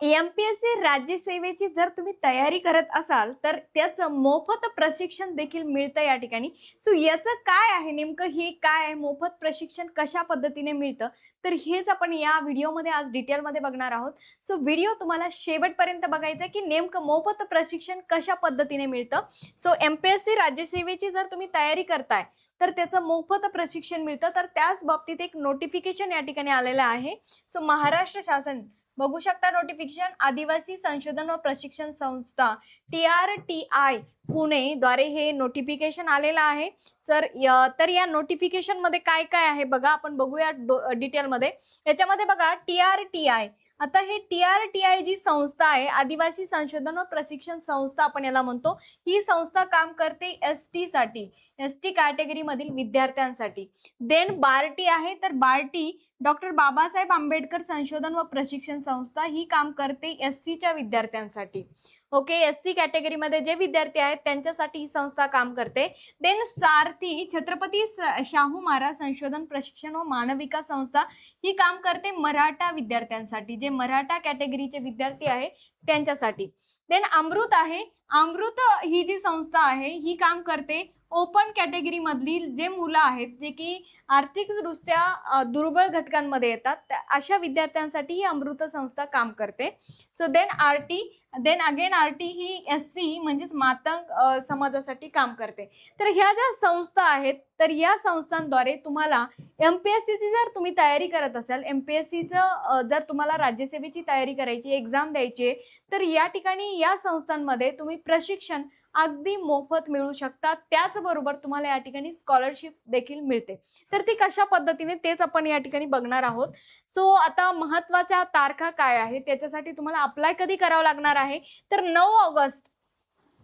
MPSC राज्य सेवेची जर तुम्ही तयारी करत असाल, तर त्याचं मोफत प्रशिक्षण देखील मिळतं या ठिकाणी. सो याचं काय आहे नेमकं हे काय आहे? मोफत प्रशिक्षण कशा पद्धतीने मिळतं? तर हेच आपण या व्हिडिओमध्ये आज डिटेलमध्ये बघणार आहोत. सो व्हिडिओ तुम्हाला शेवटपर्यंत बघायचा आहे, की नेमकं मोफत प्रशिक्षण कशा पद्धतीने मिळतं. सो एम-पी-एस-सी राज्य सेवेची जर तुम्ही तयारी करताय, तर त्याचं मोफत प्रशिक्षण मिळतं. तर त्याच बाबतीत एक नोटिफिकेशन या ठिकाणी आलेलं आहे. सो महाराष्ट्र शासन बघू शकता नोटिफिकेशन आदिवासी संशोधन व प्रशिक्षण संस्था TRTI पुणे द्वारे हे नोटिफिकेशन आलेलं आहे. तर या नोटिफिकेशन मध्ये काय काय आहे बघा, आपण बघूया डिटेलमध्ये. याच्यामध्ये बघा TRTI, आता हे TRTI जी संस्था आहे, आदिवासी संशोधन व प्रशिक्षण संस्था आपण याला म्हणतो. ही संस्था काम करते ST साठी, ST कॅटेगरी मधील विद्यार्थ्यांसाठी. देन बार्टी आहे, तर बार्टी डॉक्टर बाबासाहेब आंबेडकर संशोधन व प्रशिक्षण संस्था ही काम करते SC च्या विद्यार्थ्यांसाठी. ओके, SC कॅटेगरीमध्ये जे विद्यार्थी आहेत त्यांच्यासाठी ही संस्था काम करते. देन सारथी छत्रपती शाहू महाराज संशोधन प्रशिक्षण व मानव विकास संस्था ही काम करते मराठा विद्यार्थ्यांसाठी, जे मराठा कॅटेगरीचे विद्यार्थी आहे त्यांच्यासाठी. देन अमृत आहे, अमृत ही जी संस्था आहे ही काम करते ओपन कॅटेगरी मधील जे मुलं आहेत जे की आर्थिकदृष्ट्या दुर्बळ घटकांमध्ये येतात, अशा विद्यार्थ्यांसाठी ही अमृत संस्था काम करते. सो देन अगेन आरटी ही SC म्हणजेच मातंग समाजासाठी काम करते. तर ह्या ज्या संस्था आहेत, तर या संस्थांद्वारे तुम्हाला एमपीएससीची जर तुम्ही तयारी करत असाल, एमपीएससीचं जर तुम्हाला राज्यसेवेची तयारी करायची, एक्झाम द्यायची, तर या ठिकाणी या संस्थांमध्ये तुम्ही प्रशिक्षण अगदी मोफत मिळू शकतात. त्याचबरोबर तुम्हाला या ठिकाणी स्कॉलरशिप देखील मिळते. तर ती कशा पद्धतीने तेच आपण या ठिकाणी बघणार आहोत. सो आता महत्त्वाच्या तारखा काय आहे, त्याच्यासाठी तुम्हाला अप्लाय कधी करावं लागणार आहे, तर 9 ऑगस्ट,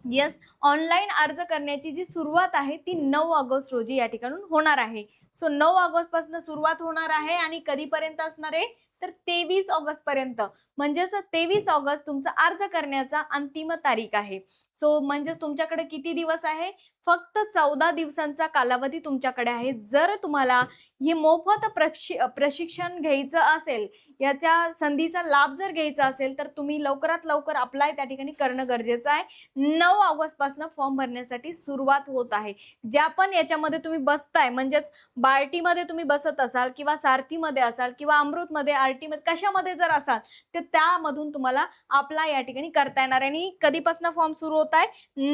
येस, ऑनलाईन अर्ज करण्याची जी सुरुवात आहे ती 9 ऑगस्ट रोजी या ठिकाणी होणार आहे. सो 9 ऑगस्ट पासून सुरुवात होणार आहे आणि कधीपर्यंत असणार आहे, तर 23 ऑगस्ट पर्यंत. म्हणजेच 23 ऑगस्ट तुमचा अर्ज करण्याचा अंतिम तारीख आहे. सो म्हणजेच तुमच्याकडे किती दिवस आहे? फक्त 14 दिवसांचा कालावधी तुमच्याकडे आहे. जर तुम्हाला हे मोफत प्रशिक्षण घ्यायचं असेल, याच्या संधीचा लाभ जर घ्यायचा असेल, तर तुम्ही लवकरात लवकर अप्लाय त्या ठिकाणी करणं गरजेचं आहे. 9 ऑगस्ट पासून फॉर्म भरण्यासाठी सुरुवात होत आहे. ज्या पण याच्यामध्ये तुम्ही बसताय, म्हणजेच बार्टीमध्ये तुम्ही बसत असाल किंवा सारथीमध्ये असाल किंवा अमृतमध्ये, आरटीमध्ये, कशामध्ये जर असाल, तर त्यामधून तुम्हाला अप्लाय या ठिकाणी करता येणार आहे. आणि कधीपासून फॉर्म सुरू होत आहे?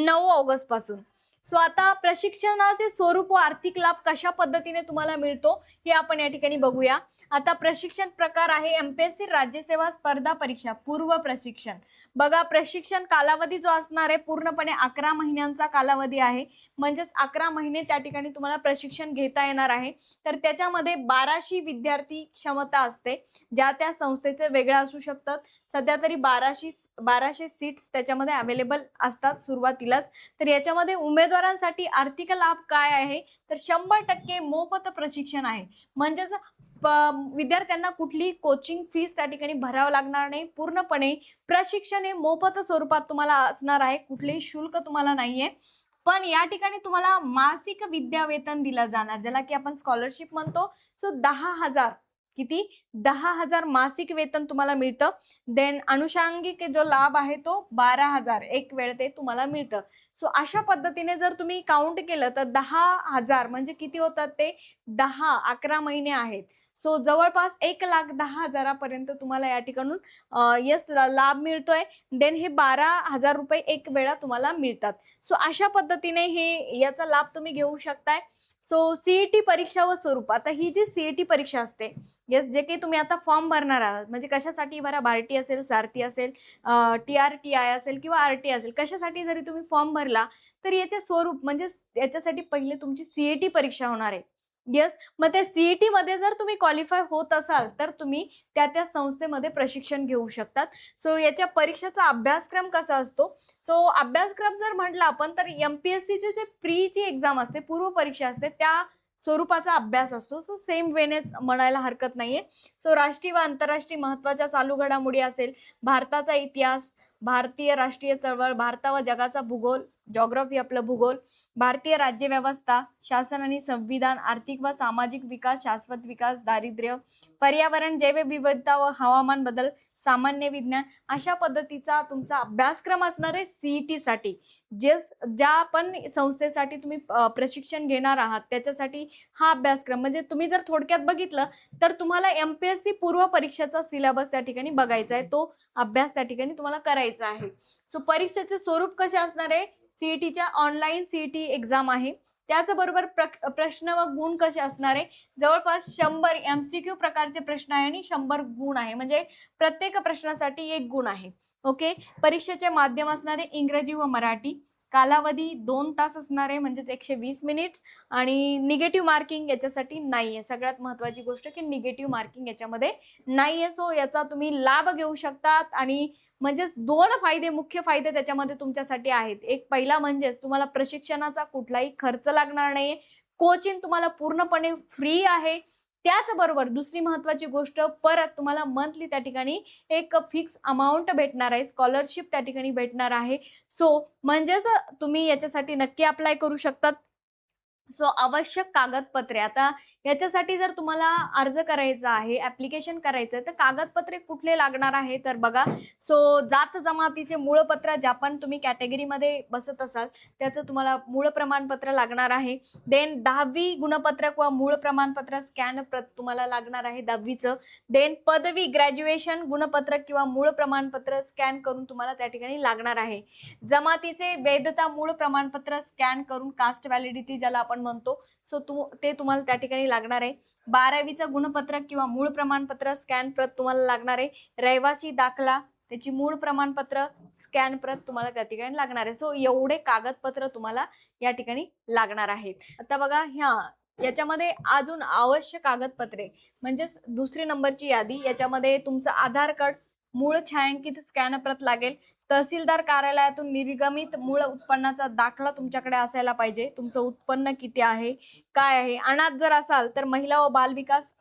9 ऑगस्ट पासून. सो आता प्रशिक्षणाचे स्वरूप व आर्थिक लाभ कशा पद्धतीने तुम्हाला मिळतो हे आपण या ठिकाणी बघूया. आता प्रशिक्षण प्रकार आहे एमपीएससी राज्यसेवा स्पर्धा परीक्षा पूर्व प्रशिक्षण. बघा, प्रशिक्षण कालावधी जो असणार आहे पूर्णपणे 11 महिन्यांचा कालावधी आहे. म्हणजेच 11 महिने त्या ठिकाणी तुम्हाला प्रशिक्षण घेता येणार आहे. तर त्याच्यामध्ये 1200 विद्यार्थी क्षमता असते, ज्या त्या संस्थेचे वेगळ्या असू शकतात. सध्या तरी 1200 सीट्स त्याच्यामध्ये अवेलेबल असतात सुरुवातीलाच. तर याच्यामध्ये उमेदवारांसाठी आर्थिक लाभ काय आहे, तर 100% मोफत प्रशिक्षण आहे. म्हणजेच विद्यार्थ्यांना कुठली कोचिंग फीस त्या ठिकाणी भरावं लागणार नाही. पूर्णपणे प्रशिक्षण हे मोफत स्वरूपात तुम्हाला असणार आहे, कुठलेही शुल्क तुम्हाला नाहीये. पण या ठिकाणी तुम्हाला मासिक विद्यावेतन दिलं जाणार, ज्याला की आपण स्कॉलरशिप म्हणतो. सो 10,000, किती? 10,000 मासिक वेतन तुम्हाला मिळतं. देन अनुषंगिक जो लाभ आहे तो 12,000 एक वेळ ते तुम्हाला मिळतं. सो अशा पद्धतीने जर तुम्ही काउंट केलं तर 10,000 म्हणजे किती होतात ते? 11 महिने आहेत. सो जवळपास 1,10,000 पर्यंत तुम्हाला या ठिकाणून लाभ मिळतोय. देन हे 12,000 रुपये एक वेळा तुम्हाला मिळतात. सो अशा पद्धतीने हे याचा लाभ तुम्ही घेऊ शकताय. सो सीईटी परीक्षा व स्वरूप, आता ही जी सीईटी परीक्षा असते, येस, जे काही तुम्ही आता फॉर्म भरणार आहात, म्हणजे कशासाठी भरा, बार्टी असेल, सारथी असेल, TRTI असेल किंवा RT असेल, कशासाठी जरी तुम्ही फॉर्म भरला, तर याचे स्वरूप म्हणजे याच्यासाठी पहिले तुमची सीईटी परीक्षा होणार आहे. येस, मग त्या सीईटी मध्ये जर तुम्ही क्वालिफाय होत असाल, तर तुम्ही त्या संस्थेमध्ये प्रशिक्षण घेऊ शकतात. सो याच्या परीक्षेचा अभ्यासक्रम कसा असतो? सो अभ्यासक्रम जर म्हटलं आपण, तर एमपीएससीचे जे प्रीची एक्झाम असते, पूर्व परीक्षा असते, त्या स्वरूपाचा अभ्यास असतो. सो सेम वेनेच म्हणायला हरकत नाहीये. सो राष्ट्रीय व आंतरराष्ट्रीय महत्त्वाच्या चालू घडामोडी असेल, भारताचा इतिहास, भारतीय राष्ट्रीय चळवळ, भारत व जगाचा भूगोल, जॉग्राफी आपलं भूगोल, भारतीय राज्यव्यवस्था, शासन आणि संविधान, आर्थिक व सामाजिक विकास, शाश्वत विकास, दारिद्र्य, पर्यावरण, जैवविविधता व हवामान बदल, सामान्य विज्ञान, अशा पद्धतीचा तुमचा अभ्यासक्रम असणार आहे सीईटी साठी. ज्या पण संस्थेसाठी तुम्ही प्रशिक्षण घेणार आहात त्याच्यासाठी हा अभ्यासक्रम, म्हणजे तुम्ही जर थोडक्यात बघितलं तर तुम्हाला एमपीएससी पूर्व परीक्षेचा सिलेबस त्या ठिकाणी बघायचा आहे, तो अभ्यास त्या ठिकाणी तुम्हाला करायचा आहे. सो परीक्षेचे स्वरूप कसे असणार आहे? सीईटीच्या ऑनलाईन सीईटी एक्झाम आहे. त्याचबरोबर प्रश्न व गुण कसे असणार आहे? जवळपास 100 एमसीक्यू प्रकारचे प्रश्न आहे आणि 100 गुण आहे, म्हणजे प्रत्येक प्रश्नासाठी 1 गुण आहे. ओके. परीक्षेचे माध्यम असणारे इंग्रजी व मराठी. कालावधी 2 तास असणार आहे, म्हणजेच 120 मिनिट्स. आणि निगेटिव्ह मार्किंग याच्यासाठी नाहीये. सगळ्यात महत्वाची गोष्ट की निगेटिव्ह मार्किंग याच्यामध्ये नाहीये. सो याचा तुम्ही लाभ घेऊ शकतात. आणि म्हणजेच 2 फायदे, मुख्य फायदे त्याच्यामध्ये तुमच्यासाठी आहेत. एक पहिला म्हणजेच तुम्हाला प्रशिक्षणाचा कुठलाही खर्च लागणार नाहीये. कोचिंग तुम्हाला पूर्णपणे फ्री आहे. त्याचबरोबर दुसरी महत्वाची गोष्ट, परत तुम्हाला मंथली त्या ठिकाणी एक फिक्स अमाऊंट भेटणार आहे, स्कॉलरशिप त्या ठिकाणी भेटणार आहे. सो म्हणजेच तुम्ही याच्यासाठी नक्की अप्लाय करू शकतात. सो आवश्यक कागदपत्रे, आता याच्यासाठी जर तुम्हाला अर्ज करायचा आहे, ऍप्लिकेशन करायचं आहे, तर कागदपत्रे कुठले लागणार आहे तर बघा. सो जात जमातीचे मूळ पत्र, ज्या पण तुम्ही कॅटेगरीमध्ये बसत असाल त्याचं तुम्हाला मूळ प्रमाणपत्र लागणार आहे. देन 10वी गुणपत्रक व मूळ प्रमाणपत्र स्कॅन प्रत तुम्हाला लागणार आहे 10वीचं. देन पदवी ग्रॅज्युएशन गुणपत्रक किंवा मूळ प्रमाणपत्र स्कॅन करून तुम्हाला त्या ठिकाणी लागणार आहे. जमातीचे वैधता मूळ प्रमाणपत्र स्कॅन करून, कास्ट व्हॅलिडिटी ज्याला आपण म्हणतो, सो ते तुम्हाला त्या ठिकाणी लागणार आहे. 12वीचं गुणपत्रक किंवा मूळ प्रमाणपत्र स्कॅन प्रत तुम्हाला लागणार आहे. रहिवासी दाखला, त्याची मूळ प्रमाणपत्र स्कॅन प्रत तुम्हाला त्या ठिकाणी लागणार आहे. सो एवढे कागदपत्र तुम्हाला या ठिकाणी लागणार आहेत. आता बघा, याच्यामध्ये अजून आवश्यक कागदपत्रे म्हणजेच दुसरी नंबरची यादी, याच्यामध्ये तुमचं आधार कार्ड, मूळ छायांकित स्कॅन प्रत लागेल. तहसीलदार कार्यालयातून निर्गमित मूळ उत्पन्नाचा दाखला तुमच्याकडे असायला पाहिजे. तुमचं उत्पन्न किती आहे, काय आहे. अनाथ जर असाल तर महिला व बालविकास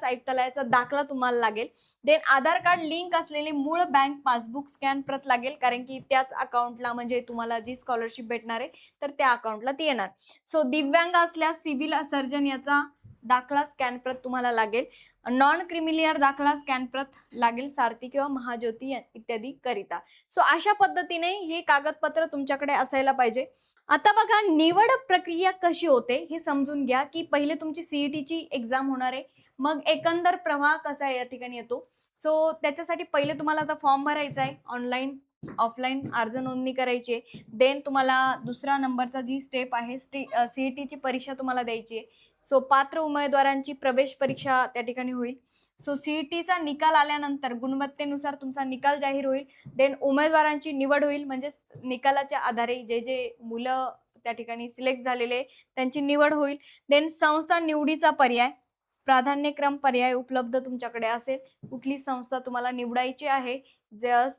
आयुक्तालयाचा दाखला तुम्हाला लागेल. देन आधार कार्ड लिंक असलेले मूळ बँक पासबुक स्कॅन प्रत लागेल, कारण की त्याच अकाउंटला, म्हणजे तुम्हाला जी स्कॉलरशिप भेटणार आहे तर त्या अकाउंटला ती येणार. सो दिव्यांग असल्यास सिव्हिल सर्जन याचा दाखला स्कॅन प्रत तुम्हाला लागेल. नॉन क्रिमिलियर दाखला स्कॅन प्रत लागेल, सारथी किंवा महाज्योती इत्यादी करिता. सो अशा पद्धतीने हे कागदपत्र तुमच्याकडे असायला पाहिजे. आता बघा, निवड प्रक्रिया कशी होते हे समजून घ्या. की पहिले तुमची सीईटीची एक्झाम होणार आहे, मग एकंदर प्रवाह कसा या ठिकाणी येतो. सो त्याच्यासाठी पहिले तुम्हाला आता फॉर्म भरायचा आहे, ऑनलाईन ऑफलाईन अर्ज नोंदणी करायची आहे. देन तुम्हाला दुसरा नंबरचा जी स्टेप आहे, सीईटीची परीक्षा तुम्हाला द्यायची आहे. सो पात्र उमेदवारांची प्रवेश परीक्षा त्या ठिकाणी होईल. सो सीईटीचा निकाल आल्यानंतर गुणवत्तेनुसार तुमचा निकाल जाहीर होईल. देन उमेदवारांची निवड होईल, म्हणजे निकालाच्या आधारे जे जे मुलं त्या ठिकाणी सिलेक्ट झालेले त्यांची निवड होईल. देन संस्था निवडीचा पर्याय, प्राधान्यक्रम पर्याय उपलब्ध तुमच्याकडे असेल, कुठली संस्था तुम्हाला निवडायची आहे.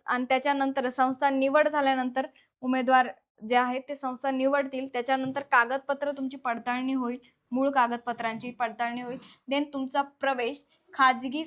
आणि त्याच्यानंतर संस्था निवड झाल्यानंतर उमेदवार जे आहेत ते संस्था निवडतील. त्याच्यानंतर कागदपत्र तुमची पडताळणी होईल, मूळ कागदपत्रांची पडताळणी होईल. देन तुमचा प्रवेश खाजगी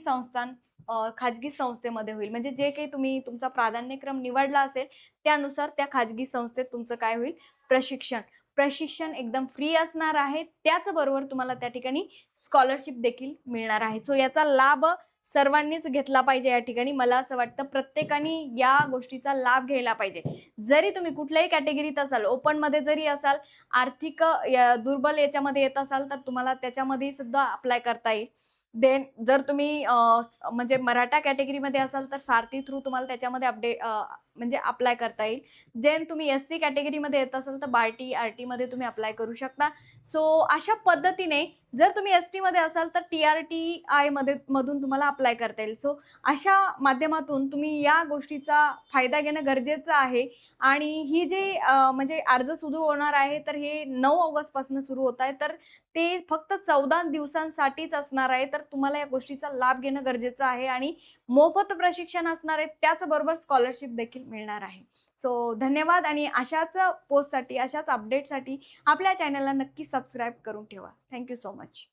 संस्थेमध्ये होईल, म्हणजे जे काही तुम्ही तुमचा प्राधान्यक्रम निवडला असेल त्यानुसार त्या खाजगी संस्थेत तुमचं काय होईल, प्रशिक्षण एकदम फ्री असणार आहे. त्याचबरोबर तुम्हाला त्या ठिकाणी स्कॉलरशिप देखील मिळणार आहे. सो याचा लाभ सर्वांनीच घेतला पाहिजे. या ठिकाणी मला असं वाटतं प्रत्येकाने या गोष्टीचा लाभ घ्यायला पाहिजे. जरी तुम्ही कुठल्याही कॅटेगरीत असाल, ओपन मध्ये जरी असाल, आर्थिक दुर्बल याच्यामध्ये येत असाल, तर तुम्हाला त्याच्यामध्ये सुद्धा अप्लाय करता येईल. देन जर तुम्ही म्हणजे मराठा कॅटेगरीमध्ये असाल तर सारथी थ्रू तुम्हाला त्याच्यामध्ये म्हणजे अप्लाय करता येईल. देन तुम्ही एससी कॅटेगरीमध्ये येत असाल तर बार्टी आरटी मध्ये तुम्ही अप्लाय करू शकता. सो अशा पद्धतीने जर तुम्ही एसटी मध्ये असाल तर TRTI मधून तुम्हाला अप्लाय करता येईल. सो अशा माध्यमातून तुम्ही या गोष्टीचा फायदा घेणं गरजेचं आहे. आणि ही जे म्हणजे अर्ज सुरू होणार आहे तर हे 9 ऑगस्ट पासून सुरू होत आहे, तर ते फक्त 14 दिवसांसाठीच असणार आहे. तर तुम्हाला या गोष्टीचा लाभ घेणं गरजेचं आहे. आणि मोफत प्रशिक्षण असणार आहे, त्याचबरोबर स्कॉलरशिप देखील मिळणार आहे. सो धन्यवाद. आणि अशाच पोस्टसाठी, अशाच अपडेटसाठी आपल्या चॅनलला नक्की सबस्क्राईब करून ठेवा. Thank you so much.